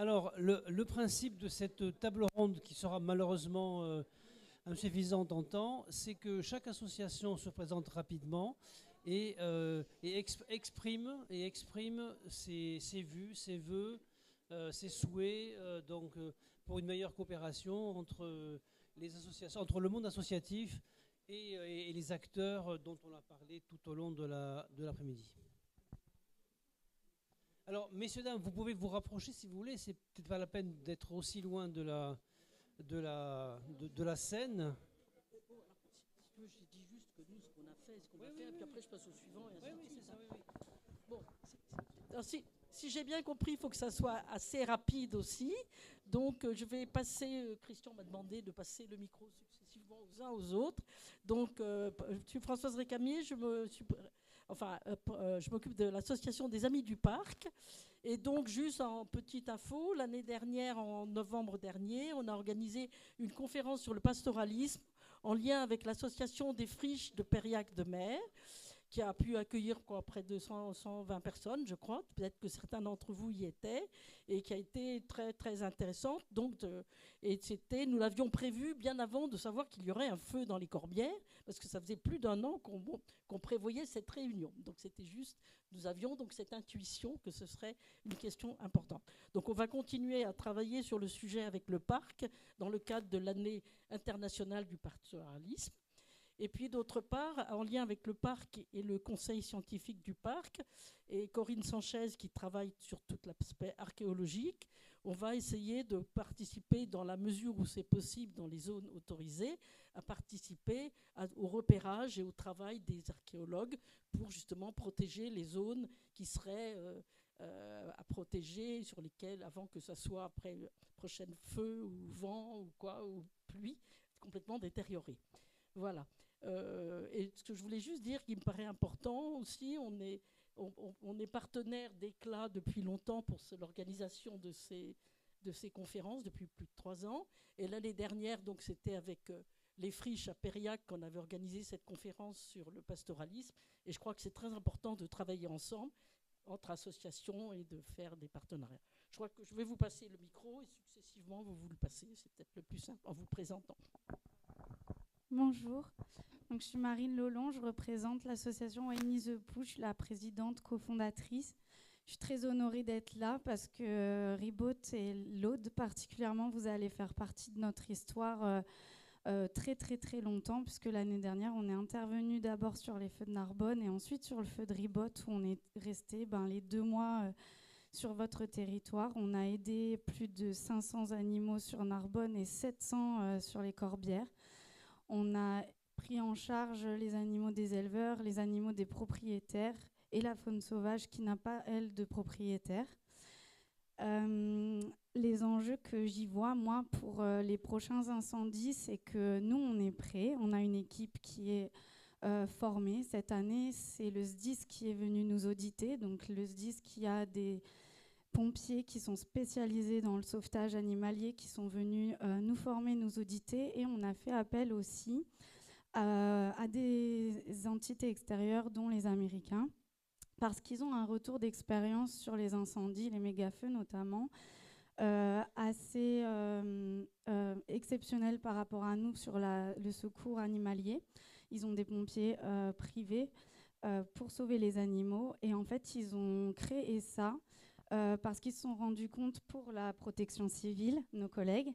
Alors, le principe de cette table ronde, qui sera malheureusement insuffisante en temps, c'est que chaque association se présente rapidement et exprime ses vues, ses vœux, ses souhaits, pour une meilleure coopération entre les associations, entre le monde associatif et les acteurs dont on a parlé tout au long de l'après-midi. Alors, messieurs, dames, vous pouvez vous rapprocher si vous voulez. C'est peut-être pas la peine d'être aussi loin de la scène. Si tu veux, je dis juste que nous, ce qu'on a fait, ce qu'on va faire, Oui, puis oui, après je passe au suivant. Et oui, ainsi de oui, suite, c'est ça, hein. oui, oui. Bon, alors, si j'ai bien compris, il faut que ça soit assez rapide aussi. Donc, je vais passer. Christian m'a demandé de passer le micro successivement aux uns aux autres. Donc, je suis Françoise Récamier. Je m'occupe de l'association des Amis du Parc. Et donc, juste en petite info, l'année dernière, en novembre dernier, on a organisé une conférence sur le pastoralisme en lien avec l'association des friches de Périac-de-Mer, qui a pu accueillir près de 120 personnes, je crois. Peut-être que certains d'entre vous y étaient, et qui a été très, très intéressante. Nous l'avions prévu bien avant de savoir qu'il y aurait un feu dans les Corbières, parce que ça faisait plus d'un an qu'on prévoyait cette réunion. Donc c'était juste, nous avions donc cette intuition que ce serait une question importante. Donc on va continuer à travailler sur le sujet avec le parc, dans le cadre de l'année internationale du pastoralisme. Et puis d'autre part, en lien avec le parc et le conseil scientifique du parc, et Corinne Sanchez qui travaille sur tout l'aspect archéologique, on va essayer de participer, dans la mesure où c'est possible dans les zones autorisées, à participer au repérage et au travail des archéologues pour justement protéger les zones qui seraient à protéger, sur lesquelles, avant que ça soit après le prochain feu ou vent ou quoi, ou pluie, complètement détérioré. Voilà. Et ce que je voulais juste dire, qui me paraît important aussi, on est partenaire d'Éclat depuis longtemps pour l'organisation de ces conférences, depuis plus de 3 ans. Et l'année dernière, donc, c'était avec les friches à Périac qu'on avait organisé cette conférence sur le pastoralisme. Et je crois que c'est très important de travailler ensemble, entre associations, et de faire des partenariats. Je crois que je vais vous passer le micro et successivement, vous le passez. C'est peut-être le plus simple en vous présentant. Bonjour, donc, je suis Marine Lolon, je représente l'association Amy the Push, la présidente cofondatrice. Je suis très honorée d'être là parce que Ribot et l'Aude particulièrement, vous allez faire partie de notre histoire très très très longtemps, puisque l'année dernière, on est intervenu d'abord sur les feux de Narbonne et ensuite sur le feu de Ribot, où on est resté les 2 mois sur votre territoire. On a aidé plus de 500 animaux sur Narbonne et 700 sur les Corbières. On a pris en charge les animaux des éleveurs, les animaux des propriétaires et la faune sauvage qui n'a pas, elle, de propriétaire. Les enjeux que j'y vois, moi, pour les prochains incendies, c'est que nous, on est prêts. On a une équipe qui est formée. Cette année, c'est le SDIS qui est venu nous auditer. Donc, le SDIS qui a des pompiers qui sont spécialisés dans le sauvetage animalier, qui sont venus nous former, nous auditer. Et on a fait appel aussi à des entités extérieures, dont les Américains, parce qu'ils ont un retour d'expérience sur les incendies, les méga-feux notamment, assez exceptionnel par rapport à nous sur le secours animalier. Ils ont des pompiers privés pour sauver les animaux. Et en fait, ils ont créé ça parce qu'ils se sont rendus compte, pour la protection civile, nos collègues,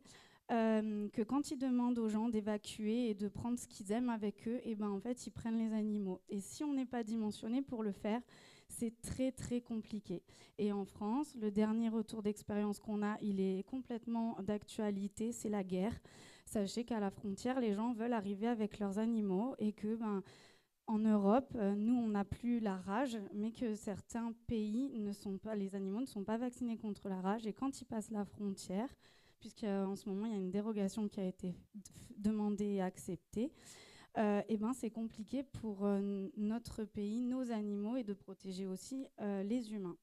que quand ils demandent aux gens d'évacuer et de prendre ce qu'ils aiment avec eux, et en fait, ils prennent les animaux. Et si on n'est pas dimensionné pour le faire, c'est très, très compliqué. Et en France, le dernier retour d'expérience qu'on a, il est complètement d'actualité, c'est la guerre. Sachez qu'à la frontière, les gens veulent arriver avec leurs animaux et que, en Europe, nous, on n'a plus la rage, mais que certains pays les animaux ne sont pas vaccinés contre la rage. Et quand ils passent la frontière, puisqu'en ce moment, il y a une dérogation qui a été demandée et acceptée, c'est compliqué pour notre pays, nos animaux, et de protéger aussi les humains.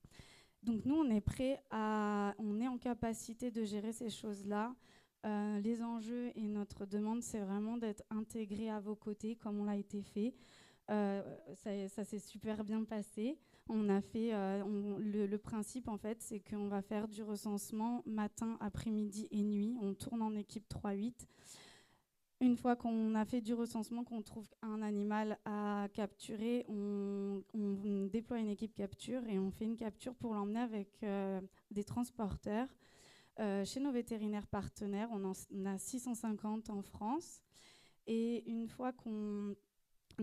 Donc nous, on est prêts on est en capacité de gérer ces choses-là. Les enjeux et notre demande, c'est vraiment d'être intégrés à vos côtés, comme on l'a été fait. Ça s'est super bien passé. On a fait, le principe, en fait, c'est qu'on va faire du recensement matin, après-midi et nuit. On tourne en équipe 3-8. Une fois qu'on a fait du recensement, qu'on trouve un animal à capturer, on déploie une équipe capture et on fait une capture pour l'emmener avec des transporteurs chez nos vétérinaires partenaires. On a 650 en France. Et une fois qu'on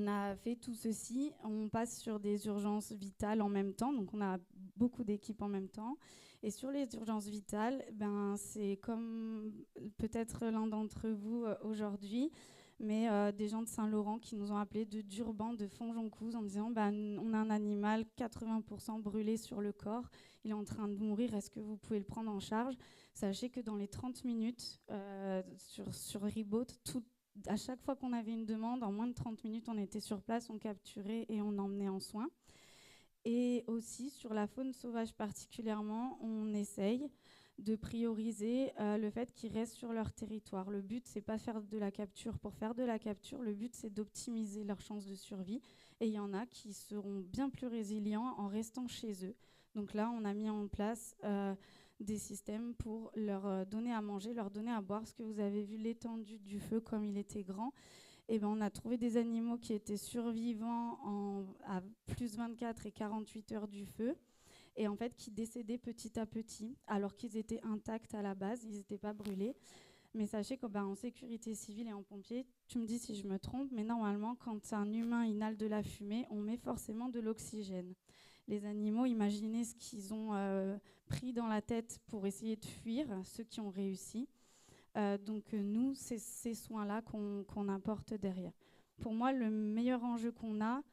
a fait tout ceci, on passe sur des urgences vitales en même temps. Donc on a beaucoup d'équipes en même temps. Et sur les urgences vitales, c'est comme peut-être l'un d'entre vous aujourd'hui, mais des gens de Saint-Laurent qui nous ont appelés de Durban, de Fonjoncouze, en disant on a un animal 80% brûlé sur le corps, il est en train de mourir, est-ce que vous pouvez le prendre en charge? Sachez que dans les 30 minutes sur Reboot, à chaque fois qu'on avait une demande, en moins de 30 minutes, on était sur place, on capturait et on emmenait en soins. Et aussi, sur la faune sauvage particulièrement, on essaye de prioriser le fait qu'ils restent sur leur territoire. Le but, c'est pas faire de la capture pour faire de la capture. Le but, c'est d'optimiser leurs chances de survie. Et il y en a qui seront bien plus résilients en restant chez eux. Donc là, on a mis en place des systèmes pour leur donner à manger, leur donner à boire. Parce que vous avez vu l'étendue du feu, comme il était grand. Et on a trouvé des animaux qui étaient survivants à plus 24 et 48 heures du feu, et en fait qui décédaient petit à petit, alors qu'ils étaient intacts à la base, ils n'étaient pas brûlés. Mais sachez qu'en sécurité civile et en pompier, tu me dis si je me trompe, mais normalement, quand un humain inhale de la fumée, on met forcément de l'oxygène. Les animaux, imaginez ce qu'ils ont pris dans la tête pour essayer de fuir, ceux qui ont réussi. Donc nous, c'est ces soins-là qu'on apporte derrière. Pour moi, le meilleur enjeu qu'on a,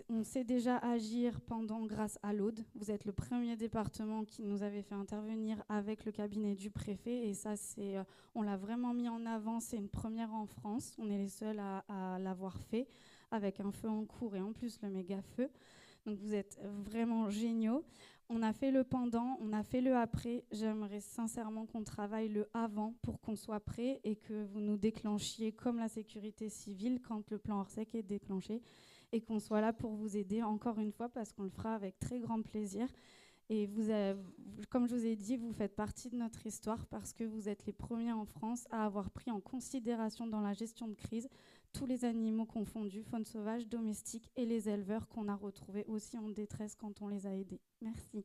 on sait déjà agir grâce à l'Aude. Vous êtes le premier département qui nous avait fait intervenir avec le cabinet du préfet, et ça, on l'a vraiment mis en avant. C'est une première en France. On est les seuls à l'avoir fait, avec un feu en cours et en plus le méga feu. Donc vous êtes vraiment géniaux. On a fait le pendant, on a fait le après. J'aimerais sincèrement qu'on travaille le avant pour qu'on soit prêt et que vous nous déclenchiez comme la sécurité civile quand le plan Orsec est déclenché, et qu'on soit là pour vous aider encore une fois, parce qu'on le fera avec très grand plaisir. Et comme je vous ai dit, vous faites partie de notre histoire parce que vous êtes les premiers en France à avoir pris en considération dans la gestion de crise tous les animaux confondus, faune sauvage, domestique, et les éleveurs qu'on a retrouvés aussi en détresse quand on les a aidés. Merci.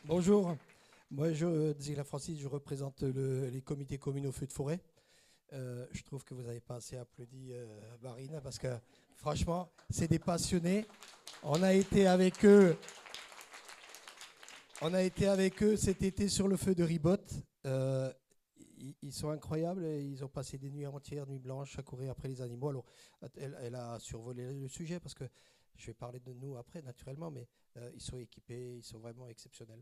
Bonjour, moi Zila Francis, je représente les comités communaux feux de forêt. Je trouve que vous n'avez pas assez applaudi Marine, parce que franchement, c'est des passionnés. On a été avec eux cet été sur le feu de Ribot. Ils sont incroyables. Ils ont passé des nuits entières, nuits blanches, à courir après les animaux. Alors, elle a survolé le sujet, parce que je vais parler de nous après, naturellement, mais ils sont équipés, ils sont vraiment exceptionnels.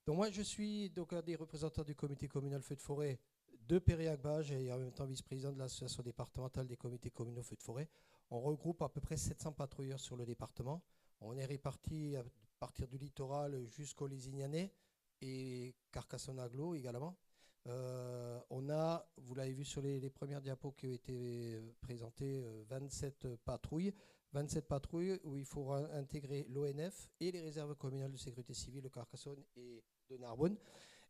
Donc moi, je suis un des représentants du comité communal feu de forêt de Périac-Bage et en même temps vice-président de l'association départementale des comités communaux feux de forêt. On regroupe à peu près 700 patrouilleurs sur le département. On est répartis à partir du littoral jusqu'au Lézignanais et Carcassonne-Aglo également. On a, vous l'avez vu sur les premières diapos qui ont été présentées, 27 patrouilles. 27 patrouilles où il faut intégrer l'ONF et les réserves communales de sécurité civile de Carcassonne et de Narbonne.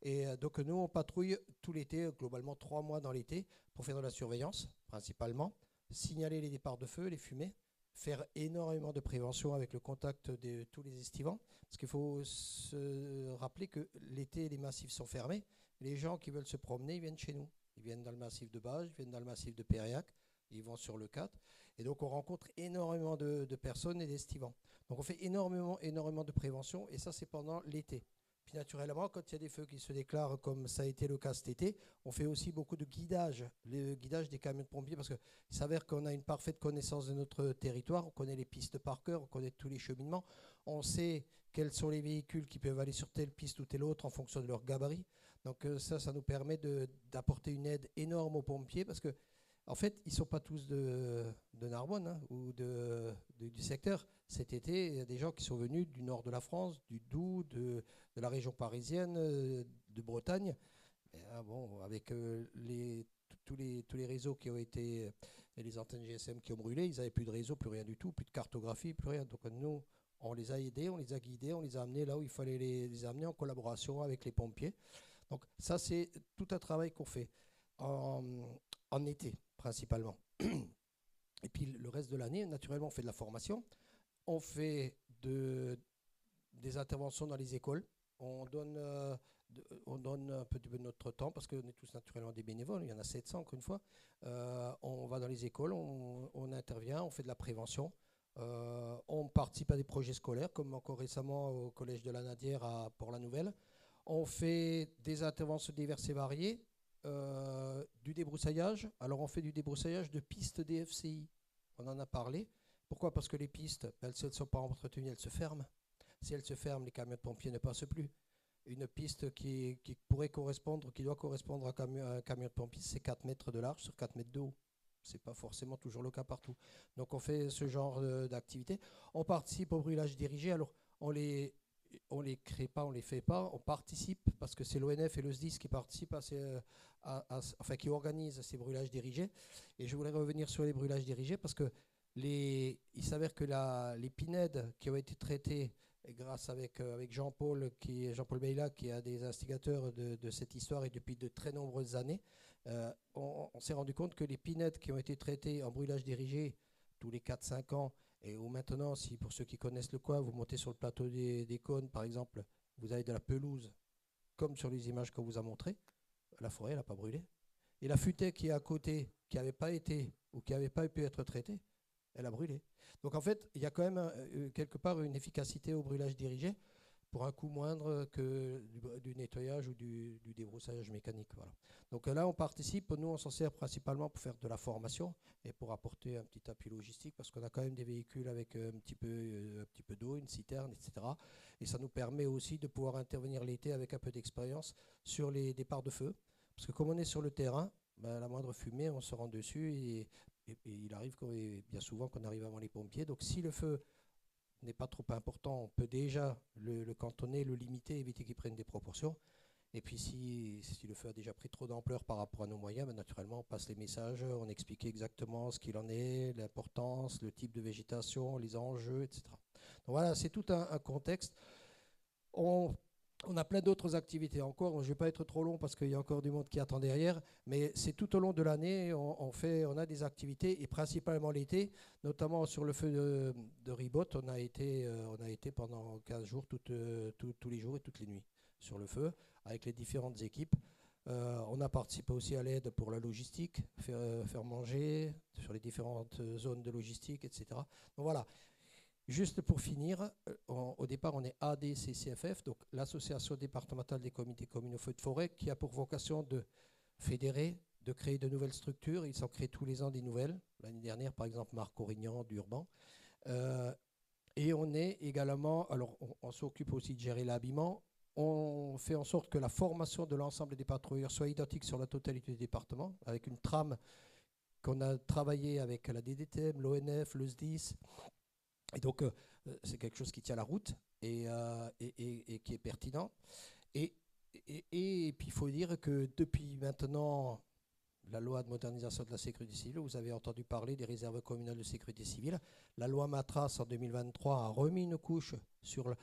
Et donc nous, on patrouille tout l'été, globalement 3 mois dans l'été, pour faire de la surveillance principalement, signaler les départs de feu, les fumées, faire énormément de prévention avec le contact de tous les estivants, parce qu'il faut se rappeler que l'été, les massifs sont fermés. Les gens qui veulent se promener, ils viennent chez nous. Ils viennent dans le massif de Bage, ils viennent dans le massif de Périac, ils vont sur le 4. Et donc on rencontre énormément de personnes et d'estivants. Donc on fait énormément de prévention, et ça c'est pendant l'été. Puis naturellement, quand il y a des feux qui se déclarent, comme ça a été le cas cet été, on fait aussi beaucoup de guidage, le guidage des camions de pompiers, parce qu'il s'avère qu'on a une parfaite connaissance de notre territoire, on connaît les pistes par cœur, on connaît tous les cheminements, on sait quels sont les véhicules qui peuvent aller sur telle piste ou telle autre en fonction de leur gabarit. Donc ça nous permet d'apporter une aide énorme aux pompiers, parce que en fait, ils ne sont pas tous de Narbonne ou du secteur. Cet été, il y a des gens qui sont venus du nord de la France, du Doubs, de la région parisienne, de Bretagne. Et, avec tous les réseaux qui ont été et les antennes GSM qui ont brûlé. Ils n'avaient plus de réseau, plus rien du tout, plus de cartographie, plus rien. Donc nous, on les a aidés, on les a guidés, on les a amenés là où il fallait les amener en collaboration avec les pompiers. Donc ça, c'est tout un travail qu'on fait en été, principalement. Et puis le reste de l'année, naturellement, on fait de la formation. On fait des interventions dans les écoles. On donne un peu de notre temps parce qu'on est tous naturellement des bénévoles. Il y en a 700, encore une fois. On va dans les écoles, on intervient, on fait de la prévention. On participe à des projets scolaires, comme encore récemment au collège de la Nadière à Port-la-Nouvelle. On fait des interventions diverses et variées. Du débroussaillage. Alors on fait du débroussaillage de pistes DFCI. On en a parlé. Pourquoi? Parce que les pistes, si elles ne sont pas entretenues, elles se ferment. Si elles se ferment, les camions de pompiers ne passent plus. Une piste qui pourrait correspondre, qui doit correspondre à un camion de pompiers, c'est 4 mètres de large sur 4 mètres de haut. Ce n'est pas forcément toujours le cas partout. Donc on fait ce genre d'activité. On participe au brûlage dirigé. Alors on les crée pas, on les fait pas. On participe parce que c'est l'ONF et le SDIS qui participent qui organisent ces brûlages dirigés. Et je voulais revenir sur les brûlages dirigés parce que il s'avère que les PINED qui ont été traités grâce avec Jean-Paul Beyla, qui est un des instigateurs de cette histoire et depuis de très nombreuses années, on s'est rendu compte que les PINED qui ont été traités en brûlage dirigé tous les 4-5 ans, et où maintenant, si pour ceux qui connaissent le coin, vous montez sur le plateau des Cônes, par exemple, vous avez de la pelouse, comme sur les images qu'on vous a montrées, la forêt, elle n'a pas brûlé. Et la futaie qui est à côté, qui n'avait pas été ou qui n'avait pas pu être traitée, elle a brûlé. Donc en fait, il y a quand même quelque part une efficacité au brûlage dirigé pour un coût moindre que du nettoyage ou du débroussaillage mécanique. Voilà. Donc là, on participe, nous on s'en sert principalement pour faire de la formation et pour apporter un petit appui logistique parce qu'on a quand même des véhicules avec un petit peu d'eau, une citerne, etc. Et ça nous permet aussi de pouvoir intervenir l'été avec un peu d'expérience sur les départs de feu. Parce que comme on est sur le terrain, la moindre fumée, on se rend dessus et il arrive bien souvent qu'on arrive avant les pompiers. Donc si le feu n'est pas trop important, on peut déjà le cantonner, le limiter, éviter qu'il prenne des proportions. Et puis si le feu a déjà pris trop d'ampleur par rapport à nos moyens, naturellement on passe les messages, on explique exactement ce qu'il en est, l'importance, le type de végétation, les enjeux, etc. Donc voilà, c'est tout un contexte. On a plein d'autres activités encore. Je ne vais pas être trop long parce qu'il y a encore du monde qui attend derrière, mais c'est tout au long de l'année, on a des activités et principalement l'été, notamment sur le feu de Ribot. On a été pendant 15 jours, tous les jours et toutes les nuits sur le feu avec les différentes équipes. On a participé aussi à l'aide pour la logistique, faire manger sur les différentes zones de logistique, etc. Donc voilà. Juste pour finir, au départ, on est ADCCFF, donc l'Association départementale des comités communaux feux de forêt, qui a pour vocation de fédérer, de créer de nouvelles structures. Ils s'en créent tous les ans des nouvelles. L'année dernière, par exemple, Marc Aurignan d'Urban. Et on est également, alors on s'occupe aussi de gérer l'habillement. On fait en sorte que la formation de l'ensemble des patrouilleurs soit identique sur la totalité du département, avec une trame qu'on a travaillée avec la DDTM, l'ONF, le SDIS. Et donc, c'est quelque chose qui tient la route et qui est pertinent. Et puis, il faut dire que depuis maintenant la loi de modernisation de la sécurité civile, vous avez entendu parler des réserves communales de sécurité civile. La loi Matras, en 2023, a remis une couche sur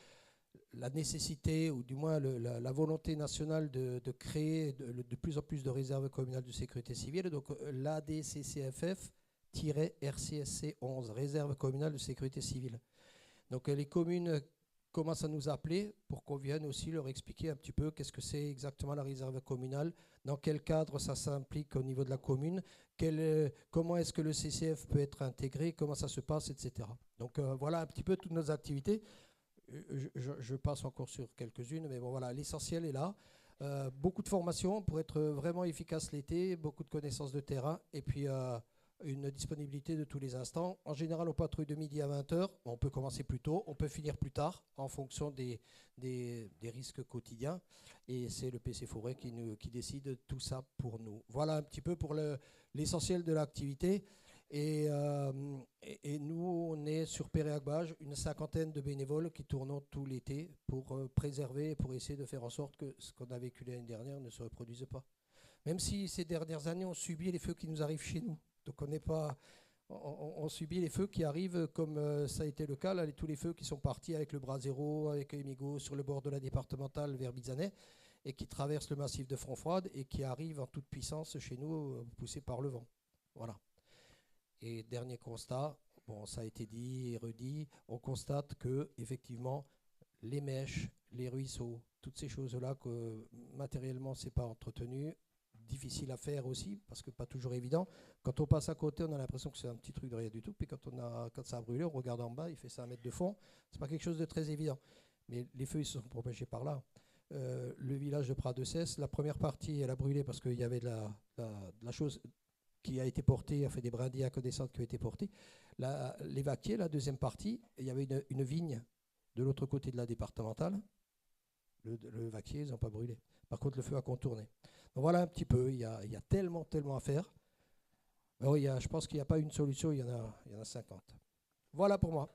la nécessité, ou du moins la volonté nationale de créer de plus en plus de réserves communales de sécurité civile. Donc, l'ADCCFF RCSC 11, réserve communale de sécurité civile. Donc les communes commencent à nous appeler pour qu'on vienne aussi leur expliquer un petit peu qu'est-ce que c'est exactement la réserve communale, dans quel cadre ça s'implique au niveau de la commune, comment est-ce que le CCF peut être intégré, comment ça se passe, etc. Donc voilà un petit peu toutes nos activités. Je passe encore sur quelques-unes, mais bon voilà, l'essentiel est là. Beaucoup de formations pour être vraiment efficace l'été, beaucoup de connaissances de terrain, et puis une disponibilité de tous les instants. En général, on patrouille de midi à 20h. On peut commencer plus tôt, on peut finir plus tard en fonction des risques quotidiens. Et c'est le PC Forêt qui décide de tout ça pour nous. Voilà un petit peu pour l'essentiel de l'activité. Et nous, on est sur Péréagbage, une 50aine de bénévoles qui tournent tout l'été pour préserver, pour essayer de faire en sorte que ce qu'on a vécu l'année dernière ne se reproduise pas. Même si ces dernières années, on subit les feux qui nous arrivent chez nous. Donc on n'est pas, on subit les feux qui arrivent comme ça a été le cas, là, tous les feux qui sont partis avec le Brasero, avec Emigo sur le bord de la départementale vers Bizanet et qui traversent le massif de Frontfroide et qui arrivent en toute puissance chez nous, poussés par le vent. Voilà. Et dernier constat, bon, ça a été dit et redit, on constate que effectivement les mèches, les ruisseaux, toutes ces choses-là que matériellement c'est pas entretenu, difficile à faire aussi parce que pas toujours évident. Quand on passe à côté, on a l'impression que c'est un petit truc de rien du tout. Puis quand ça a brûlé, on regarde en bas, il fait 5 mètres de fond. C'est pas quelque chose de très évident. Mais les feux ils se sont propagés par là. Le village de Prat-de-Cesse, la première partie, elle a brûlé parce qu'il y avait de la chose qui a été portée, a fait des brindilles incandescentes qui ont été portées. Les vaquiers, la deuxième partie, il y avait une vigne de l'autre côté de la départementale. Le vaquier, ils n'ont pas brûlé. Par contre, le feu a contourné. Donc voilà un petit peu, il y a tellement à faire. Alors, je pense qu'il n'y a pas une solution, il y en a 50. Voilà pour moi.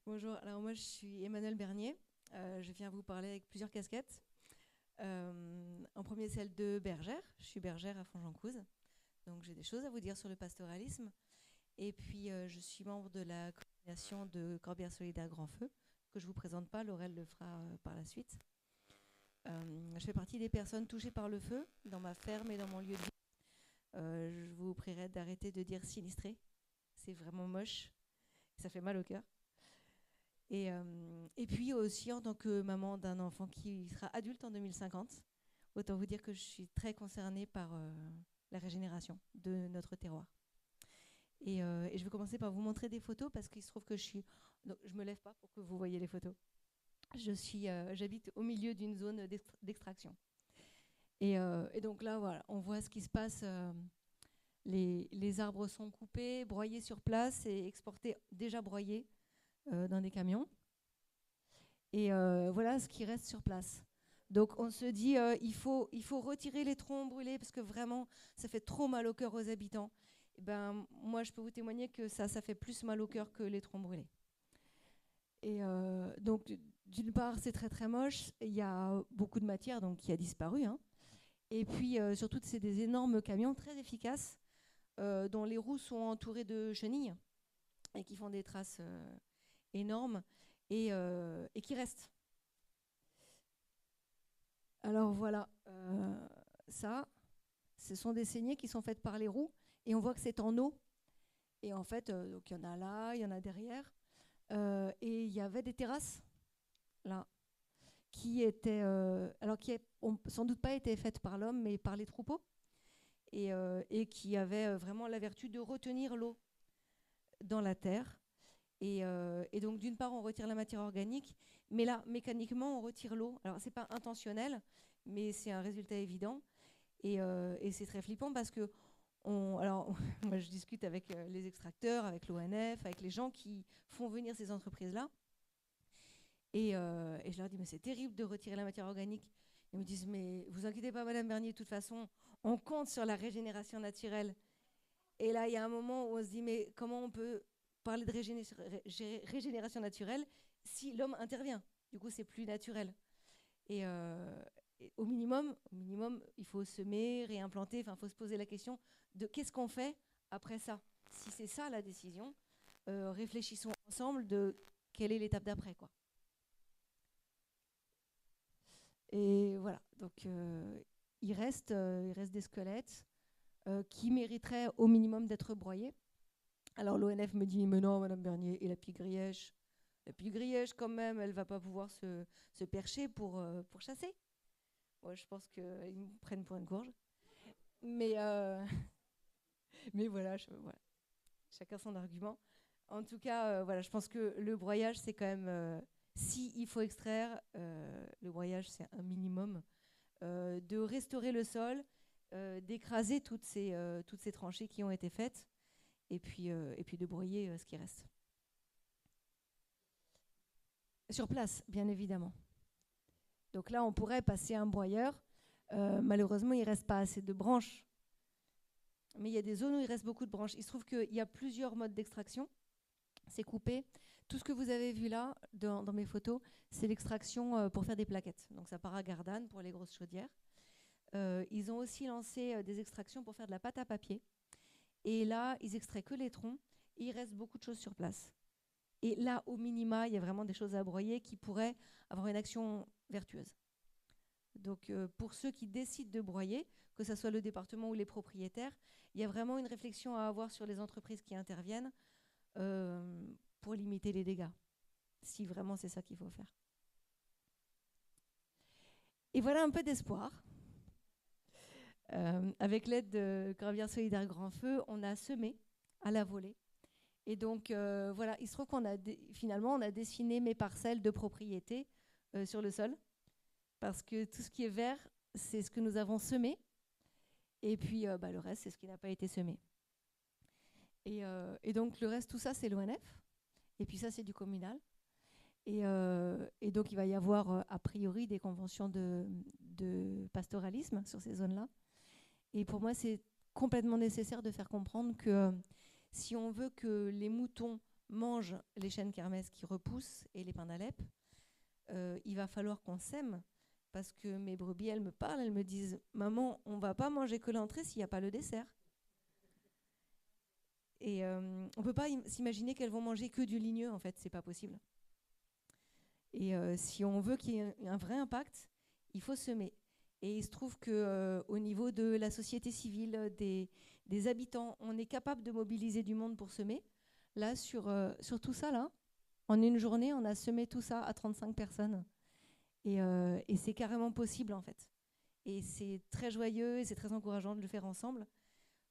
Bonjour, alors moi je suis Emmanuelle Bernier, je viens vous parler avec plusieurs casquettes. En premier celle de bergère, je suis bergère à Fonds-Jean-Couze, donc j'ai des choses à vous dire sur le pastoralisme. Et puis je suis membre de la coordination de Corbière Solidaire Grand Feu, que je ne vous présente pas, Laurel le fera par la suite. Je fais partie des personnes touchées par le feu dans ma ferme et dans mon lieu de vie. Je vous prierai d'arrêter de dire sinistré, c'est vraiment moche, ça fait mal au cœur. Et puis aussi en tant que maman d'un enfant qui sera adulte en 2050, autant vous dire que je suis très concernée par la régénération de notre terroir. Et je vais commencer par vous montrer des photos parce qu'il se trouve que je me lève pas pour que vous voyez les photos. J'habite au milieu d'une zone d'extraction. Et donc là, voilà, on voit ce qui se passe. Les arbres sont coupés, broyés sur place et exportés déjà broyés dans des camions. Et voilà ce qui reste sur place. Donc on se dit il faut retirer les troncs brûlés parce que vraiment ça fait trop mal au cœur aux habitants. Et ben moi je peux vous témoigner que ça fait plus mal au cœur que les troncs brûlés. Et donc d'une part c'est très moche, il y a beaucoup de matière donc qui a disparu, hein. Et puis surtout c'est des énormes camions très efficaces dont les roues sont entourées de chenilles et qui font des traces énormes et qui restent. Alors voilà, ça, ce sont des saignées qui sont faites par les roues et on voit que c'est en eau. Et en fait, donc il y en a là, il y en a derrière. Et il y avait des terrasses, là, qui étaient, qui n'ont sans doute pas été faites par l'homme, mais par les troupeaux. Et qui avaient vraiment la vertu de retenir l'eau dans la terre. Et donc, d'une part, on retire la matière organique, mais là, mécaniquement, on retire l'eau. Alors, ce n'est pas intentionnel, mais c'est un résultat évident. Et c'est très flippant parce que, moi, je discute avec les extracteurs, avec l'ONF, avec les gens qui font venir ces entreprises-là. Et je leur dis, mais c'est terrible de retirer la matière organique. Ils me disent, mais vous inquiétez pas, Madame Bernier, de toute façon, on compte sur la régénération naturelle. Et là, il y a un moment où on se dit, mais comment on peut parler de régénération naturelle si l'homme intervient? Du coup, c'est plus naturel. Et au minimum, il faut semer, réimplanter. Enfin, il faut se poser la question de qu'est-ce qu'on fait après ça. Si c'est ça la décision, réfléchissons ensemble de quelle est l'étape d'après, quoi. Et voilà. Donc, il reste des squelettes qui mériteraient au minimum d'être broyés. Alors l'ONF me dit, mais non, Madame Bernier, et la pie-grièche? La pie-grièche, quand même, elle ne va pas pouvoir se percher pour chasser. Moi, je pense qu'ils me prennent pour une courge. Mais voilà, voilà, chacun son argument. En tout cas, voilà, je pense que le broyage, c'est quand même, s'il faut extraire, le broyage, c'est un minimum, de restaurer le sol, d'écraser toutes ces tranchées qui ont été faites, et puis de broyer ce qui reste. Sur place, bien évidemment. Donc là, on pourrait passer un broyeur. Malheureusement, il ne reste pas assez de branches. Mais il y a des zones où il reste beaucoup de branches. Il se trouve qu'il y a plusieurs modes d'extraction. c'est coupé. Tout ce que vous avez vu là, dans mes photos, c'est l'extraction pour faire des plaquettes. Donc ça part à Gardanne pour les grosses chaudières. Ils ont aussi lancé des extractions pour faire de la pâte à papier. Et là, ils extraient que les troncs. Et il reste beaucoup de choses sur place. Et là, au minima, il y a vraiment des choses à broyer qui pourraient avoir une action vertueuse. Donc pour ceux qui décident de broyer, que ce soit le département ou les propriétaires, il y a vraiment une réflexion à avoir sur les entreprises qui interviennent pour limiter les dégâts, si vraiment c'est ça qu'il faut faire. Et voilà un peu d'espoir. Avec l'aide de Corbières Solidaires Grand Feu, on a semé à la volée. Et donc voilà, il se trouve qu'on a finalement on a dessiné mes parcelles de propriété sur le sol, parce que tout ce qui est vert, c'est ce que nous avons semé, et puis le reste, c'est ce qui n'a pas été semé. Et donc le reste, tout ça, c'est l'ONF. Et puis ça, c'est du communal. Et donc, il va y avoir, a priori, des conventions de pastoralisme sur ces zones-là. Et pour moi, c'est complètement nécessaire de faire comprendre que si on veut que les moutons mangent les chênes kermès qui repoussent et les pins d'Alep, il va falloir qu'on sème. Parce que mes brebis, elles me parlent, elles me disent « Maman, on ne va pas manger que l'entrée s'il n'y a pas le dessert. » Et on ne peut pas s'imaginer qu'elles vont manger que du ligneux, en fait, c'est pas possible. Et si on veut qu'il y ait un vrai impact, il faut semer. Et il se trouve qu'au niveau de la société civile, des habitants, on est capable de mobiliser du monde pour semer. Là, sur tout ça, là, en une journée, on a semé tout ça à 35 personnes. Et c'est carrément possible, en fait. Et c'est très joyeux et c'est très encourageant de le faire ensemble.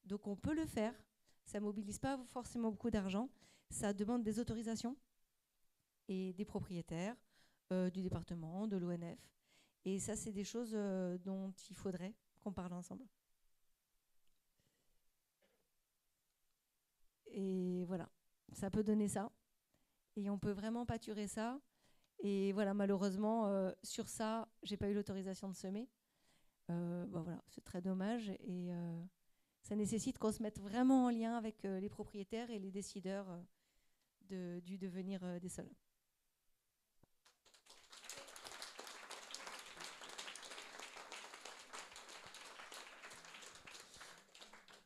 Donc on peut le faire. Ça ne mobilise pas forcément beaucoup d'argent. Ça demande des autorisations et des propriétaires du département, de l'ONF. Et ça, c'est des choses dont il faudrait qu'on parle ensemble. Et voilà, ça peut donner ça. Et on peut vraiment pâturer ça. Et voilà, malheureusement, sur ça, j'ai pas eu l'autorisation de semer. Voilà, c'est très dommage. Et ça nécessite qu'on se mette vraiment en lien avec les propriétaires et les décideurs du devenir des sols.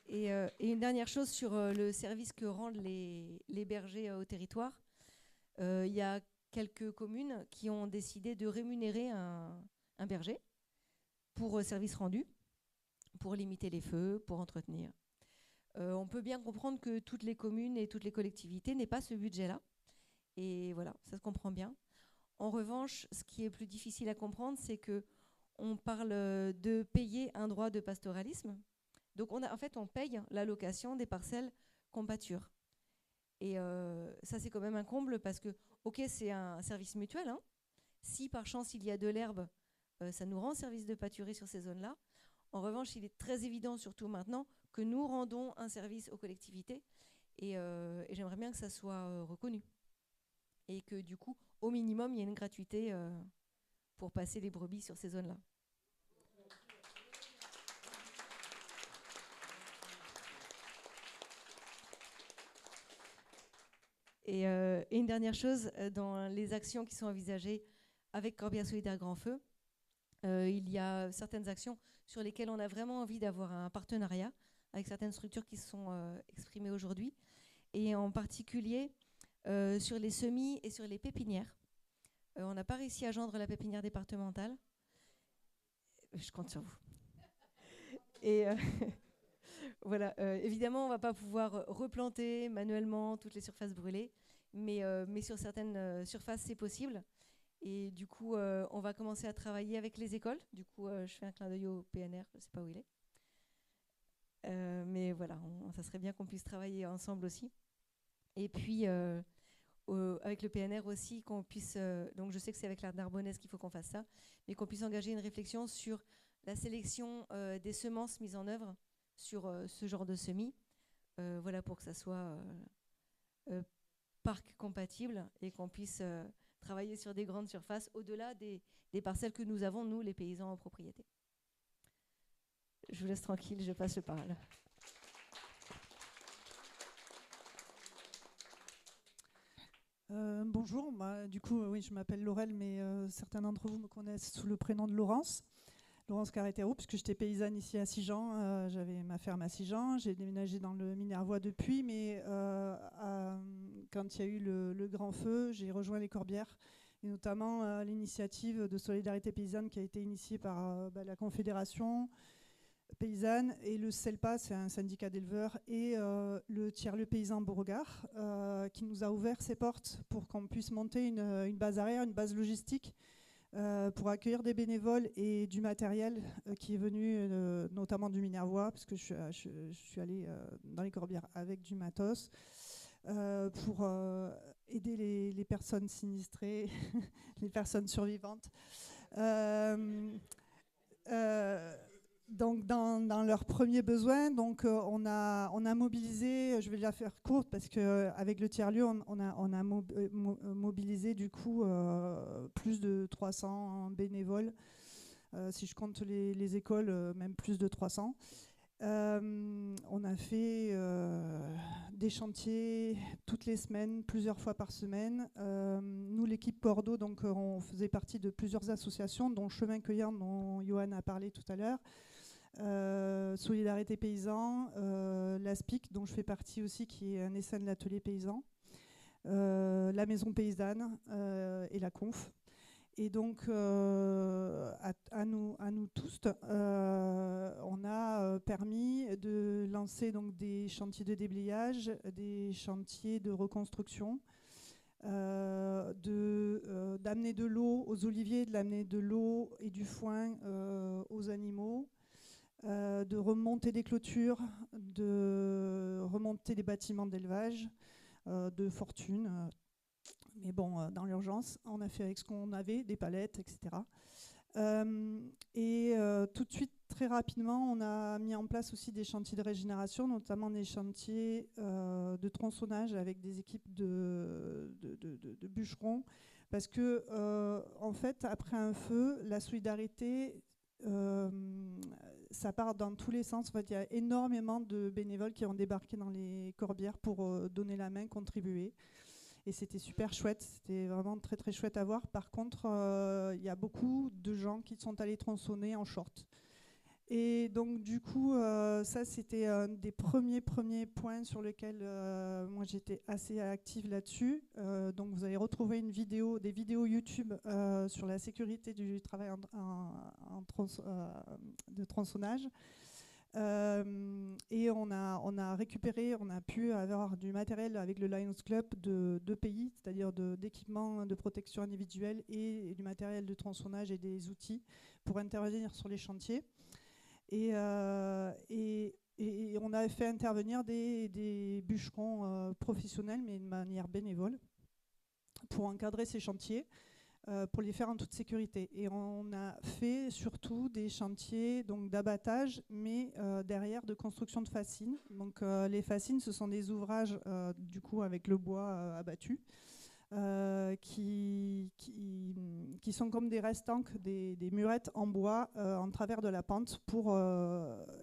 Et une dernière chose sur le service que rendent les bergers au territoire. Il y a quelques communes qui ont décidé de rémunérer un berger pour service rendu, pour limiter les feux, pour entretenir. On peut bien comprendre que toutes les communes et toutes les collectivités n'aient pas ce budget-là. Et voilà, ça se comprend bien. En revanche, ce qui est plus difficile à comprendre, c'est qu'on parle de payer un droit de pastoralisme. Donc en fait, on paye l'allocation des parcelles qu'on pâture. Et ça, c'est quand même un comble parce que, ok, c'est un service mutuel. Hein. Si par chance il y a de l'herbe, ça nous rend service de pâturer sur ces zones-là. En revanche, il est très évident, surtout maintenant, que nous rendons un service aux collectivités. Et j'aimerais bien que ça soit reconnu. Et que du coup, au minimum, il y ait une gratuité pour passer les brebis sur ces zones-là. Et une dernière chose, dans les actions qui sont envisagées avec Corbières Solidaires Grand Feu, il y a certaines actions sur lesquelles on a vraiment envie d'avoir un partenariat avec certaines structures qui se sont exprimées aujourd'hui, et en particulier sur les semis et sur les pépinières. On n'a pas réussi à joindre la pépinière départementale. Je compte sur vous. Et voilà, évidemment, on ne va pas pouvoir replanter manuellement toutes les surfaces brûlées, mais sur certaines surfaces, c'est possible. Et du coup, on va commencer à travailler avec les écoles. Du coup, je fais un clin d'œil au PNR, je ne sais pas où il est. Mais voilà, ça serait bien qu'on puisse travailler ensemble aussi. Et puis, avec le PNR aussi, qu'on puisse... donc, je sais que c'est avec l'Art Narbonnaise qu'il faut qu'on fasse ça, mais qu'on puisse engager une réflexion sur la sélection des semences mises en œuvre sur ce genre de semis, voilà, pour que ça soit parc compatible et qu'on puisse travailler sur des grandes surfaces au-delà des parcelles que nous avons, nous, les paysans en propriété. Je vous laisse tranquille, je passe le parole. Bonjour, du coup, oui, je m'appelle Laurel, mais certains d'entre vous me connaissent sous le prénom de Laurence Carretero, puisque j'étais paysanne ici à Sigean. J'avais ma ferme à Sigean. J'ai déménagé dans le Minervois depuis, mais quand il y a eu le grand feu, j'ai rejoint les Corbières, et notamment l'initiative de solidarité paysanne qui a été initiée par la Confédération paysanne et le CELPA, c'est un syndicat d'éleveurs, et le tiers-lieu paysan Beauregard, qui nous a ouvert ses portes pour qu'on puisse monter une base arrière, une base logistique, pour accueillir des bénévoles et du matériel qui est venu notamment du Minervois, parce que je suis allée dans les Corbières avec du matos pour aider les personnes sinistrées, les personnes survivantes. Donc dans leurs premiers besoins, donc on a mobilisé, je vais la faire courte parce qu'avec le tiers-lieu, on a mobilisé du coup plus de 300 bénévoles, si je compte les écoles, même plus de 300. On a fait des chantiers toutes les semaines, plusieurs fois par semaine. Nous, l'équipe Bordeaux, donc on faisait partie de plusieurs associations, dont Chemin Cueillant, dont Johan a parlé tout à l'heure. Solidarité Paysan, l'ASPIC, dont je fais partie aussi, qui est un essaim de l'atelier paysan, la Maison Paysanne et la Conf. Et donc, à nous tous, on a permis de lancer donc, des chantiers de déblayage, des chantiers de reconstruction, d'amener de l'eau aux oliviers, de l'amener de l'eau et du foin aux animaux, de remonter des clôtures, de remonter des bâtiments d'élevage, de fortune. Mais bon, dans l'urgence, on a fait avec ce qu'on avait, des palettes, etc. Tout de suite, très rapidement, on a mis en place aussi des chantiers de régénération, notamment des chantiers de tronçonnage avec des équipes de bûcherons. Parce que, en fait, après un feu, la solidarité, ça part dans tous les sens. En fait, il y a énormément de bénévoles qui ont débarqué dans les Corbières pour donner la main, contribuer. Et c'était super chouette, c'était vraiment très très chouette à voir. Par contre, il y a beaucoup de gens qui sont allés tronçonner en short. Et donc du coup, ça c'était un des premiers points sur lesquels moi j'étais assez active là-dessus. Donc vous allez retrouver des vidéos YouTube sur la sécurité du travail de tronçonnage. Et on a récupéré, on a pu avoir du matériel avec le Lions Club de 2 pays, c'est-à-dire d'équipements de protection individuelle et du matériel de tronçonnage et des outils pour intervenir sur les chantiers. Et on a fait intervenir des bûcherons professionnels, mais de manière bénévole, pour encadrer ces chantiers. Pour les faire en toute sécurité. Et on a fait surtout des chantiers donc d'abattage, mais derrière de construction de fascines. Donc les fascines, ce sont des ouvrages du coup avec le bois abattu, qui sont comme des restanques, des murettes en bois en travers de la pente pour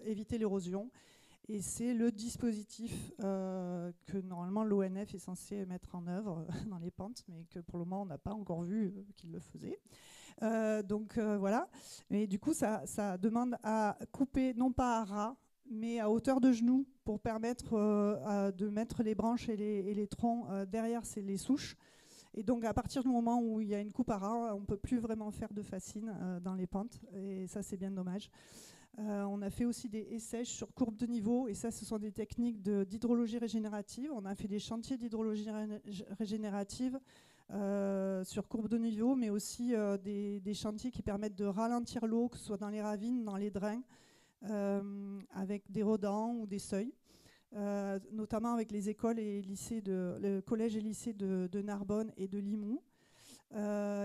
éviter l'érosion. Et c'est le dispositif que normalement l'ONF est censé mettre en œuvre dans les pentes, mais que pour le moment on n'a pas encore vu qu'il le faisait. Donc voilà. Mais du coup ça demande à couper, non pas à ras, mais à hauteur de genoux, pour permettre de mettre les branches et les troncs derrière les souches. Et donc à partir du moment où il y a une coupe à ras, on ne peut plus vraiment faire de fascines dans les pentes. Et ça c'est bien dommage. On a fait aussi des haies sèches sur courbe de niveau, et ça ce sont des techniques d'hydrologie régénérative. On a fait des chantiers d'hydrologie régénérative sur courbe de niveau, mais aussi des chantiers qui permettent de ralentir l'eau, que ce soit dans les ravines, dans les drains, avec des rodents ou des seuils, notamment avec les écoles et lycées le collège et lycée de Narbonne et de Limoux.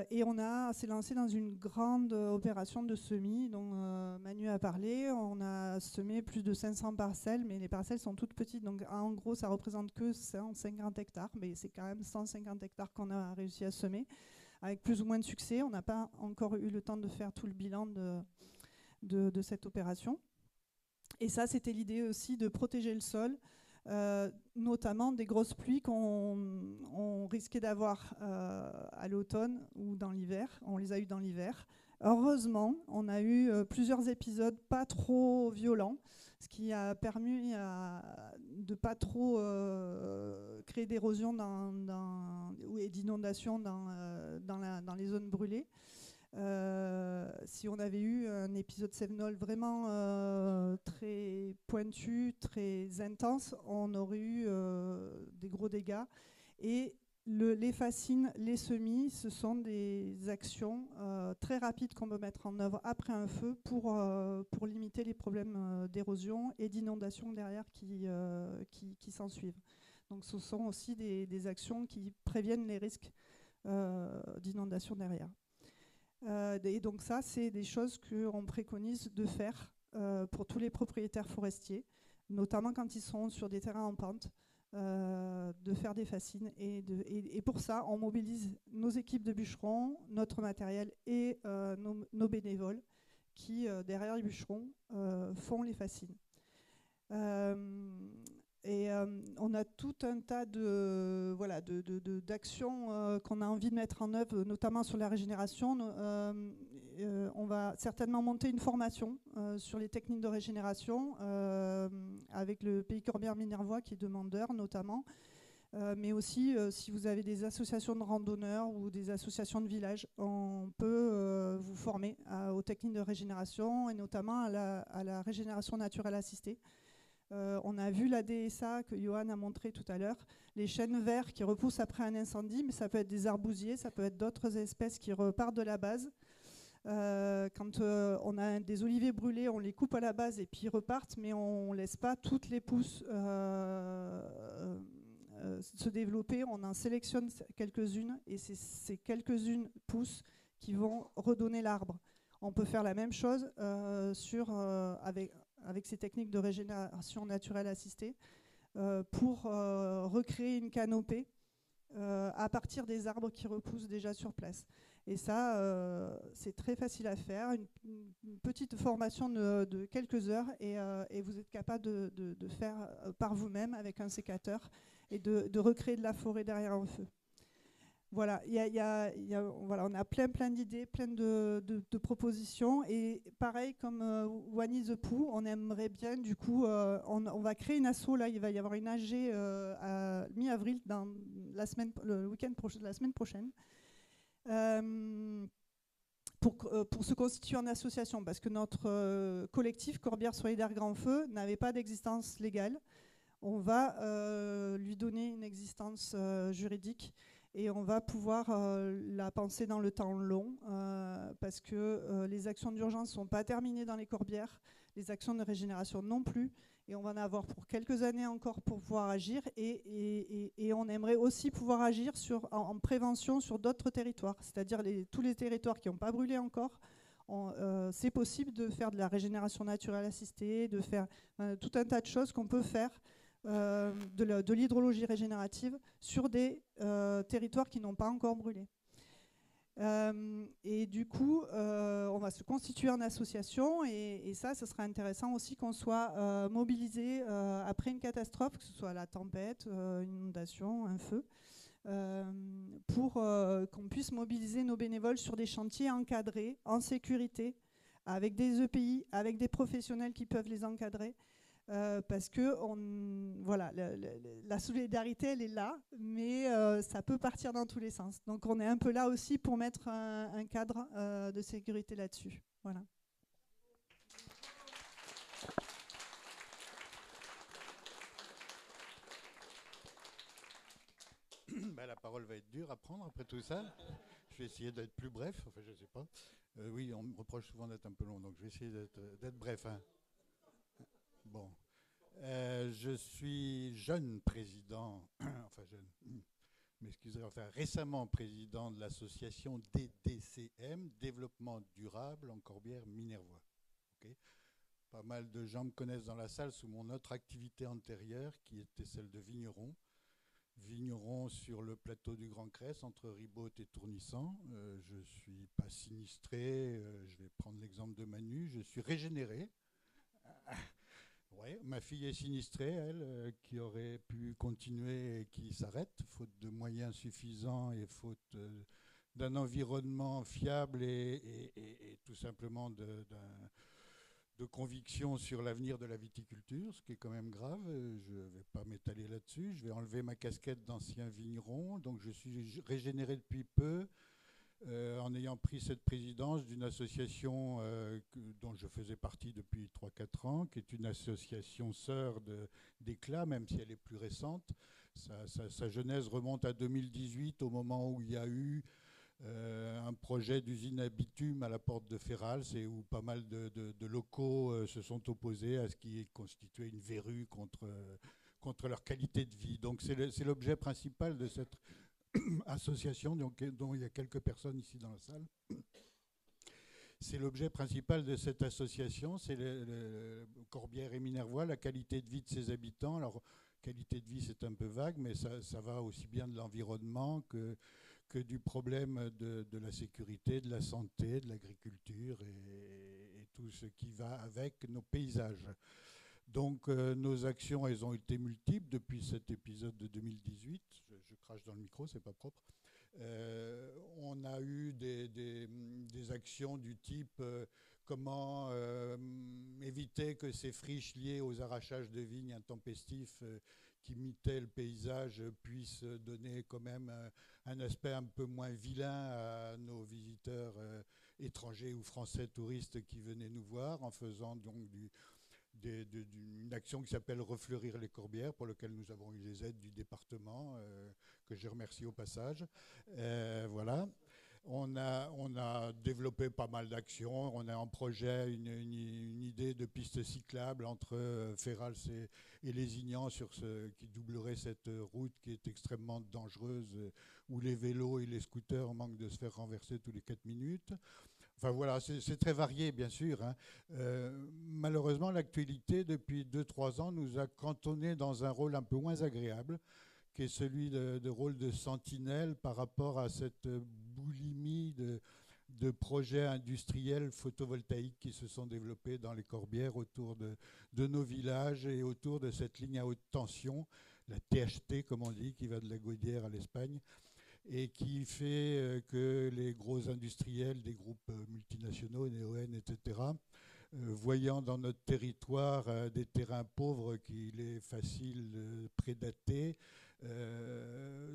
Et on s'est lancé dans une grande opération de semis dont Manu a parlé. On a semé plus de 500 parcelles, mais les parcelles sont toutes petites. Donc en gros, ça représente que 150 hectares, mais c'est quand même 150 hectares qu'on a réussi à semer, avec plus ou moins de succès. On n'a pas encore eu le temps de faire tout le bilan de cette opération. Et ça, c'était l'idée aussi de protéger le sol, notamment des grosses pluies qu'on risquait d'avoir à l'automne ou dans l'hiver. On les a eues dans l'hiver. Heureusement, on a eu plusieurs épisodes pas trop violents, ce qui a permis de pas trop créer d'érosion et d'inondation dans les zones brûlées. Si on avait eu un épisode Cévenol vraiment très pointu, très intense, on aurait eu des gros dégâts. Et les fascines, les semis, ce sont des actions très rapides qu'on peut mettre en œuvre après un feu pour limiter les problèmes d'érosion et d'inondation derrière qui s'en suivent. Donc ce sont aussi des actions qui préviennent les risques d'inondation derrière. Et donc ça, c'est des choses qu'on préconise de faire pour tous les propriétaires forestiers, notamment quand ils sont sur des terrains en pente, de faire des fascines. Et pour ça, on mobilise nos équipes de bûcherons, notre matériel et nos bénévoles qui, derrière les bûcherons, font les fascines. On a tout un tas d'actions qu'on a envie de mettre en œuvre, notamment sur la régénération. On va certainement monter une formation sur les techniques de régénération avec le Pays Corbière Minervois qui est demandeur notamment. Mais aussi, si vous avez des associations de randonneurs ou des associations de villages, on peut vous former aux techniques de régénération et notamment à la régénération naturelle assistée. On a vu la DSA que Johan a montré tout à l'heure, les chênes verts qui repoussent après un incendie, mais ça peut être des arbousiers, ça peut être d'autres espèces qui repartent de la base. Quand on a des oliviers brûlés, on les coupe à la base et puis ils repartent, mais on ne laisse pas toutes les pousses se développer. On en sélectionne quelques-unes et c'est ces quelques-unes pousses qui vont redonner l'arbre. On peut faire la même chose avec ces techniques de régénération naturelle assistée pour recréer une canopée à partir des arbres qui repoussent déjà sur place. Et ça, c'est très facile à faire, une petite formation de quelques heures et vous êtes capable de faire par vous-même avec un sécateur et de recréer de la forêt derrière un feu. Voilà, voilà, on a plein d'idées, plein de propositions. Et pareil, comme Wani the Pooh, on aimerait bien, du coup, on va créer une asso. Là, il va y avoir une AG à mi-avril, le week-end de la semaine prochaine, pour se constituer en association. Parce que notre collectif Corbière Solidaire Grand Feu n'avait pas d'existence légale. On va lui donner une existence juridique. Et on va pouvoir la penser dans le temps long parce que les actions d'urgence ne sont pas terminées dans les corbières, les actions de régénération non plus. Et on va en avoir pour quelques années encore pour pouvoir agir. Et on aimerait aussi pouvoir agir en prévention sur d'autres territoires, c'est-à-dire tous les territoires qui n'ont pas brûlé encore. C'est possible de faire de la régénération naturelle assistée, de faire tout un tas de choses qu'on peut faire. De l'hydrologie régénérative sur des territoires qui n'ont pas encore brûlé. Et du coup, on va se constituer en association et ça, ce sera intéressant aussi qu'on soit mobilisé après une catastrophe, que ce soit la tempête, une inondation, un feu, pour qu'on puisse mobiliser nos bénévoles sur des chantiers encadrés, en sécurité, avec des EPI, avec des professionnels qui peuvent les encadrer. Parce que voilà, la solidarité, elle est là, mais ça peut partir dans tous les sens. Donc on est un peu là aussi pour mettre un cadre de sécurité là-dessus. Voilà. La parole va être dure à prendre après tout ça. Je vais essayer d'être plus bref, enfin je ne sais pas. Oui, on me reproche souvent d'être un peu long, donc je vais essayer d'être bref. Hein. Bon, je suis jeune président, enfin jeune, m'excusez, enfin récemment président de l'association DDCM, Développement Durable en Corbière Minervois. Okay. Pas mal de gens me connaissent dans la salle sous mon autre activité antérieure qui était celle de vigneron. Vigneron sur le plateau du Grand Cresse entre Ribaute et Tournissan. Je ne suis pas sinistré, je vais prendre l'exemple de Manu, je suis régénéré. Ouais, ma fille est sinistrée, elle, qui aurait pu continuer et qui s'arrête, faute de moyens suffisants et faute d'un environnement fiable et tout simplement de conviction sur l'avenir de la viticulture, ce qui est quand même grave. Je ne vais pas m'étaler là-dessus. Je vais enlever ma casquette d'ancien vigneron. Donc je suis régénéré depuis peu. En ayant pris cette présidence d'une association dont je faisais partie depuis 3-4 ans, qui est une association sœur d'Éclat, même si elle est plus récente. Sa genèse remonte à 2018, au moment où il y a eu un projet d'usine à bitume à la porte de Féral, c'est où pas mal de locaux se sont opposés à ce qui constituait une verrue contre leur qualité de vie. Donc c'est l'objet principal de cette association, dont il y a quelques personnes ici dans la salle. C'est l'objet principal de cette association, c'est Corbières et Minervois, la qualité de vie de ses habitants. Alors, qualité de vie, c'est un peu vague, mais ça va aussi bien de l'environnement que du problème de la sécurité, de la santé, de l'agriculture et tout ce qui va avec nos paysages. Donc nos actions, elles ont été multiples depuis cet épisode de 2018. Je crache dans le micro, c'est pas propre. On a eu des actions du type comment éviter que ces friches liées aux arrachages de vignes intempestifs qui imitaient le paysage puissent donner quand même un aspect un peu moins vilain à nos visiteurs étrangers ou français touristes qui venaient nous voir, en faisant donc d'une action qui s'appelle Refleurir les Corbières, pour laquelle nous avons eu les aides du département, que je remercie au passage. Voilà. On a développé pas mal d'actions. On a en projet une idée de piste cyclable entre Féral et Lézignan qui doublerait cette route qui est extrêmement dangereuse, où les vélos et les scooters manquent de se faire renverser tous les 4 minutes. Enfin voilà, c'est très varié, bien sûr. Hein. Malheureusement, l'actualité, depuis 2-3 ans, nous a cantonnés dans un rôle un peu moins agréable, qui est celui de rôle de sentinelle par rapport à cette boulimie de projets industriels photovoltaïques qui se sont développés dans les Corbières autour de nos villages et autour de cette ligne à haute tension, la THT, comme on dit, qui va de la Gaudière à l'Espagne, et qui fait que les gros industriels des groupes multinationaux, Neoen, etc., voyant dans notre territoire des terrains pauvres qu'il est facile de prédater,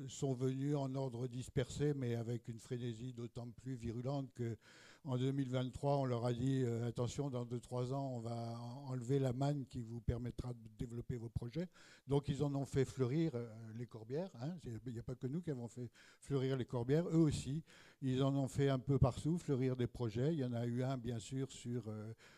sont venus en ordre dispersé, mais avec une frénésie d'autant plus virulente qu'en 2023, on leur a dit attention, dans 2-3 ans, on va enlever la manne qui vous permettra de développer vos projets. Donc ils en ont fait fleurir les Corbières. Hein. Il n'y a pas que nous qui avons fait fleurir les Corbières, eux aussi. Ils en ont fait un peu partout, fleurir des projets. Il y en a eu un, bien sûr, sur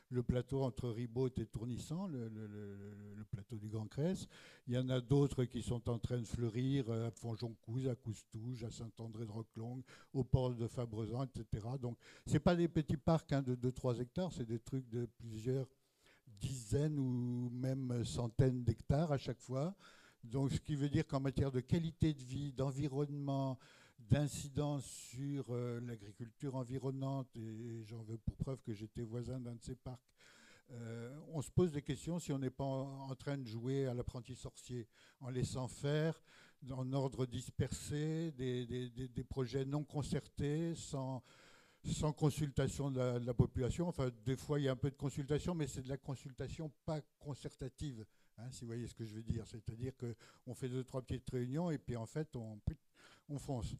le plateau entre Ribaute et Tournissan, le plateau du Grand Cresse. Il y en a d'autres qui sont en train de fleurir à Fonjoncouze, à Coustouge, à Saint-André-de-Roquelongue, au port de Fabrezan, etc. Donc, ce n'est pas des petits parcs de 2-3 hectares, c'est des trucs de plusieurs dizaines ou même centaines d'hectares à chaque fois. Donc, ce qui veut dire qu'en matière de qualité de vie, d'environnement, d'incidence sur l'agriculture environnante, et j'en veux pour preuve que j'étais voisin d'un de ces parcs, on se pose des questions si on n'est pas en train de jouer à l'apprenti sorcier, en laissant faire en ordre dispersé des projets non concertés, sans consultation de la population. Enfin, des fois, il y a un peu de consultation, mais c'est de la consultation pas concertative, hein, si vous voyez ce que je veux dire. C'est-à-dire qu'on fait 2-3 petites réunions et puis en fait, on fonce.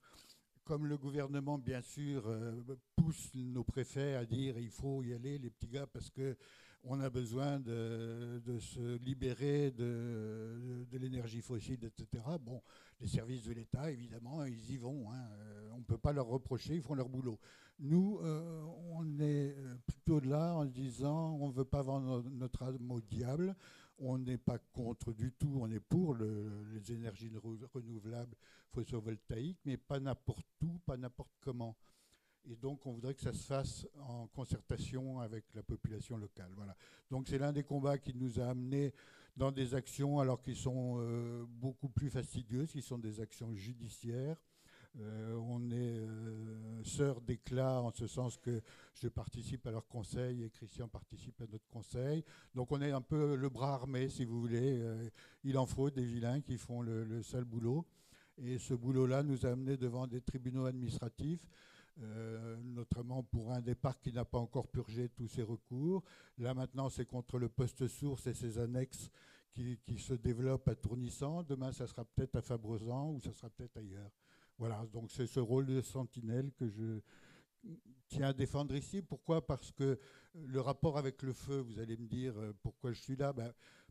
Comme le gouvernement, bien sûr, pousse nos préfets à dire il faut y aller, les petits gars, parce qu'on a besoin de se libérer de l'énergie fossile, etc. Bon, les services de l'État, évidemment, ils y vont. Hein. On ne peut pas leur reprocher, ils font leur boulot. Nous, on est plutôt là en disant on ne veut pas vendre notre âme au diable. On n'est pas contre du tout, on est pour les énergies renouvelables photovoltaïques, mais pas n'importe où, pas n'importe comment. Et donc, on voudrait que ça se fasse en concertation avec la population locale. Voilà. Donc, c'est l'un des combats qui nous a amenés dans des actions, alors qui sont beaucoup plus fastidieuses, qui sont des actions judiciaires, On est sœurs d'éclat en ce sens que je participe à leur conseil et Christian participe à notre conseil. Donc on est un peu le bras armé, si vous voulez. Il en faut des vilains qui font le sale boulot. Et ce boulot-là nous a amenés devant des tribunaux administratifs, notamment pour un des parcs qui n'a pas encore purgé tous ses recours. Là maintenant, c'est contre le poste source et ses annexes qui se développent à Tournissan. Demain, ça sera peut-être à Fabrezan ou ça sera peut-être ailleurs. Voilà, donc c'est ce rôle de sentinelle que je tiens à défendre ici. Pourquoi ? Parce que le rapport avec le feu, vous allez me dire pourquoi je suis là.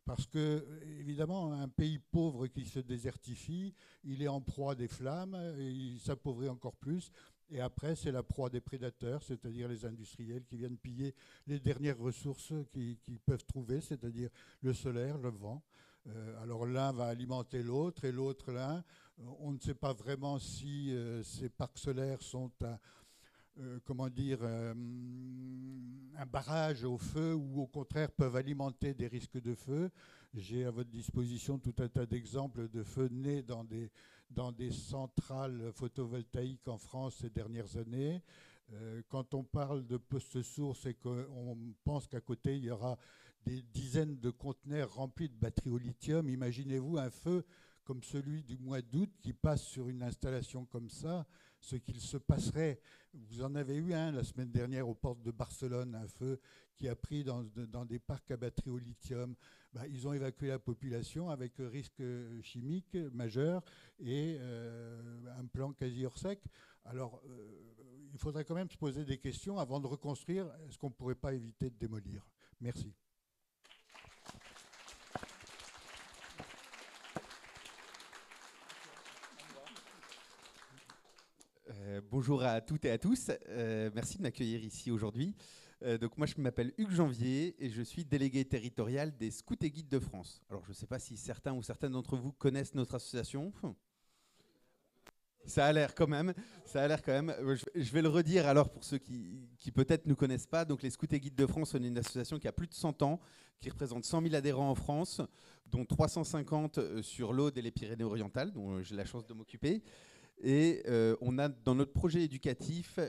Parce que, évidemment, un pays pauvre qui se désertifie, il est en proie des flammes, et il s'appauvrit encore plus. Et après, c'est la proie des prédateurs, c'est-à-dire les industriels qui viennent piller les dernières ressources qu'ils peuvent trouver, c'est-à-dire le solaire, le vent. Alors l'un va alimenter l'autre et l'autre l'un. On ne sait pas vraiment si ces parcs solaires sont un barrage au feu ou au contraire peuvent alimenter des risques de feu. J'ai à votre disposition tout un tas d'exemples de feux nés dans des centrales photovoltaïques en France ces dernières années. Quand on parle de postes sources et qu'on pense qu'à côté il y aura des dizaines de conteneurs remplis de batteries au lithium, imaginez-vous un feu comme celui du mois d'août qui passe sur une installation comme ça, ce qu'il se passerait. Vous en avez eu un la semaine dernière aux portes de Barcelone, un feu qui a pris dans des parcs à batterie au lithium. Ils ont évacué la population avec risque chimique majeur et un plan quasi hors sec. Alors, il faudrait quand même se poser des questions avant de reconstruire. Est-ce qu'on ne pourrait pas éviter de démolir ? Merci. Bonjour à toutes et à tous. Merci de m'accueillir ici aujourd'hui. Donc moi, je m'appelle Hugues Janvier et je suis délégué territorial des Scouts et Guides de France. Alors, je ne sais pas si certains ou certaines d'entre vous connaissent notre association. Ça a l'air quand même. Je vais le redire alors pour ceux qui peut-être ne nous connaissent pas. Donc les Scouts et Guides de France sont une association qui a plus de 100 ans, qui représente 100 000 adhérents en France, dont 350 sur l'Aude et les Pyrénées-Orientales, dont j'ai la chance de m'occuper. Et on a dans notre projet éducatif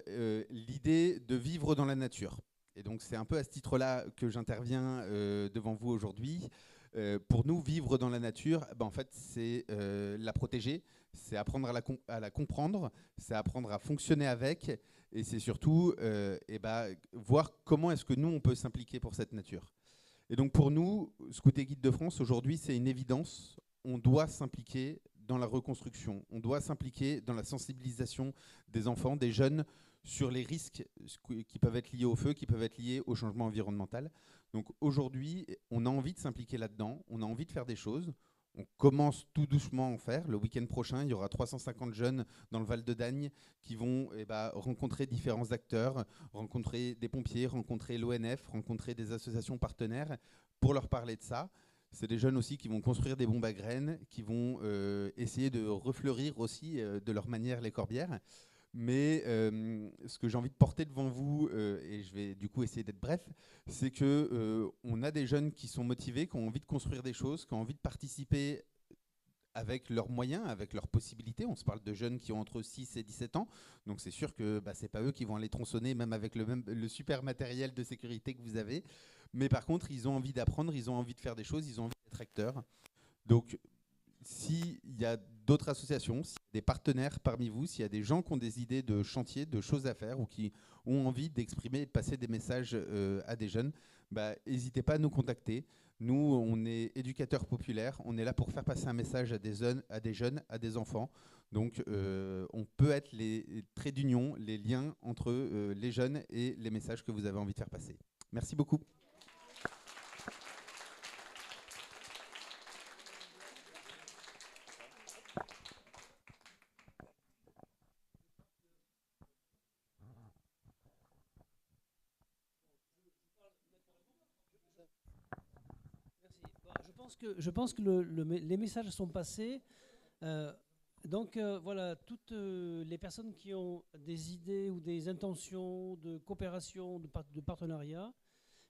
l'idée de vivre dans la nature. Et donc c'est un peu à ce titre-là que j'interviens devant vous aujourd'hui. Pour nous, vivre dans la nature, en fait, c'est la protéger, c'est apprendre à la comprendre, c'est apprendre à fonctionner avec, et c'est surtout voir comment est-ce que nous, on peut s'impliquer pour cette nature. Et donc pour nous, Scouts et Guides de France, aujourd'hui, c'est une évidence. On doit s'impliquer dans la reconstruction, on doit s'impliquer dans la sensibilisation des enfants, des jeunes, sur les risques qui peuvent être liés au feu, qui peuvent être liés au changement environnemental. Donc aujourd'hui, on a envie de s'impliquer là-dedans, on a envie de faire des choses. On commence tout doucement à en faire. Le week-end prochain, il y aura 350 jeunes dans le Val de Dagne qui vont rencontrer différents acteurs, rencontrer des pompiers, rencontrer l'ONF, rencontrer des associations partenaires pour leur parler de ça. C'est des jeunes aussi qui vont construire des bombes à graines, qui vont essayer de refleurir aussi de leur manière les corbières. Mais ce que j'ai envie de porter devant vous, et je vais du coup essayer d'être bref, c'est qu'on a des jeunes qui sont motivés, qui ont envie de construire des choses, qui ont envie de participer avec leurs moyens, avec leurs possibilités. On se parle de jeunes qui ont entre 6 et 17 ans, donc c'est sûr que ce n'est pas eux qui vont aller tronçonner, même avec le super matériel de sécurité que vous avez. Mais par contre, ils ont envie d'apprendre, ils ont envie de faire des choses, ils ont envie d'être acteurs. Donc, s'il y a d'autres associations, s'il y a des partenaires parmi vous, s'il y a des gens qui ont des idées de chantier, de choses à faire ou qui ont envie d'exprimer et de passer des messages à des jeunes, n'hésitez pas à nous contacter. Nous, on est éducateurs populaires, on est là pour faire passer un message à des jeunes, à des enfants. Donc, on peut être les traits d'union, les liens entre les jeunes et les messages que vous avez envie de faire passer. Merci beaucoup. Je pense que les messages sont passés. Voilà, toutes les personnes qui ont des idées ou des intentions de coopération, de partenariat,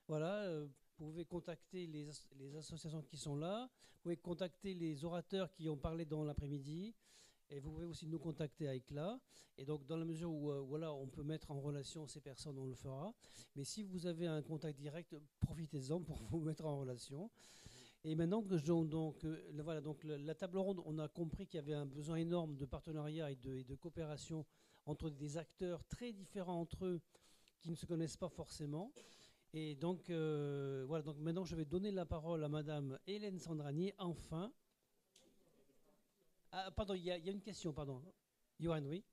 voilà, vous pouvez contacter les associations qui sont là, vous pouvez contacter les orateurs qui ont parlé dans l'après-midi. Et vous pouvez aussi nous contacter à Éclat. Et donc, dans la mesure où voilà, on peut mettre en relation ces personnes, on le fera. Mais si vous avez un contact direct, profitez-en pour vous mettre en relation. Et maintenant que voilà, donc la table ronde, on a compris qu'il y avait un besoin énorme de partenariat et de coopération entre des acteurs très différents entre eux qui ne se connaissent pas forcément. Et donc, voilà, donc maintenant je vais donner la parole à Madame Hélène Sandrani, enfin. Ah, pardon, il y a une question, pardon. Johan, oui.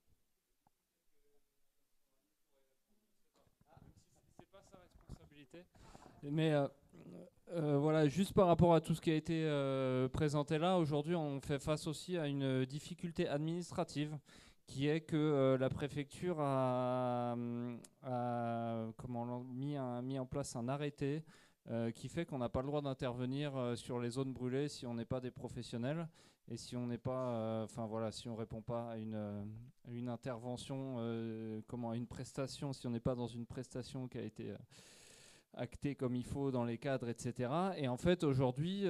C'est pas sa responsabilité. Mais voilà, juste par rapport à tout ce qui a été présenté là, aujourd'hui, on fait face aussi à une difficulté administrative qui est que la préfecture a mis en place un arrêté qui fait qu'on n'a pas le droit d'intervenir sur les zones brûlées si on n'est pas des professionnels et si on n'est pas, si on répond pas à une intervention, à une prestation, si on n'est pas dans une prestation qui a été actée comme il faut dans les cadres, etc. Et en fait, aujourd'hui,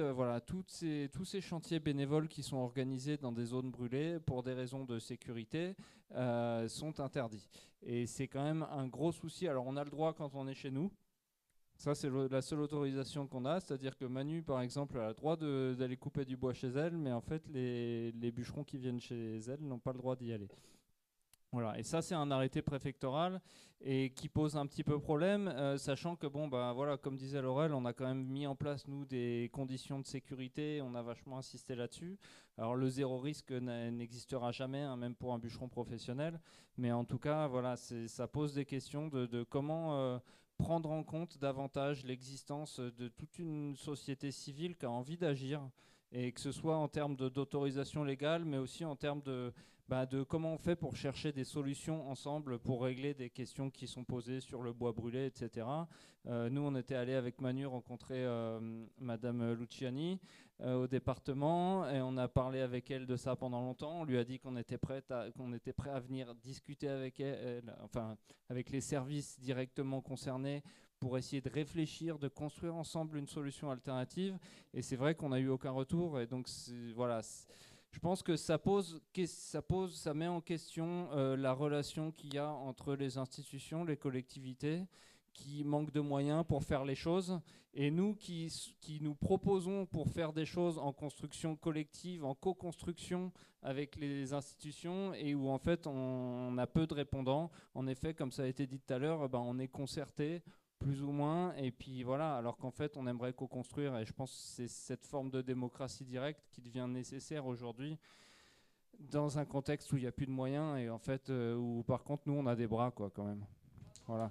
tous ces chantiers bénévoles qui sont organisés dans des zones brûlées pour des raisons de sécurité sont interdits. Et c'est quand même un gros souci. Alors, on a le droit quand on est chez nous. Ça, c'est la seule autorisation qu'on a. C'est-à-dire que Manu, par exemple, a le droit d'aller couper du bois chez elle, mais en fait, les bûcherons qui viennent chez elle n'ont pas le droit d'y aller. Voilà, et ça c'est un arrêté préfectoral et qui pose un petit peu problème, sachant que comme disait Laurel, on a quand même mis en place nous des conditions de sécurité, on a vachement insisté là-dessus. Alors le zéro risque n'existera jamais, hein, même pour un bûcheron professionnel, mais en tout cas voilà, ça pose des questions de comment prendre en compte davantage l'existence de toute une société civile qui a envie d'agir, et que ce soit en termes d'autorisation légale, mais aussi en termes de comment on fait pour chercher des solutions ensemble pour régler des questions qui sont posées sur le bois brûlé, etc. Nous, on était allés avec Manu rencontrer Madame Luciani au département et on a parlé avec elle de ça pendant longtemps. On lui a dit qu'on était prêt à venir discuter avec elle, avec les services directement concernés pour essayer de réfléchir, de construire ensemble une solution alternative. Et c'est vrai qu'on n'a eu aucun retour. Et donc, je pense que ça met en question la relation qu'il y a entre les institutions, les collectivités, qui manquent de moyens pour faire les choses, et nous qui nous proposons pour faire des choses en construction collective, en co-construction avec les institutions, et où en fait on a peu de répondants. En effet, comme ça a été dit tout à l'heure, on est concerté, plus ou moins, et puis voilà, alors qu'en fait on aimerait co-construire, et je pense que c'est cette forme de démocratie directe qui devient nécessaire aujourd'hui dans un contexte où il n'y a plus de moyens, et en fait où par contre nous on a des bras quand même. Voilà.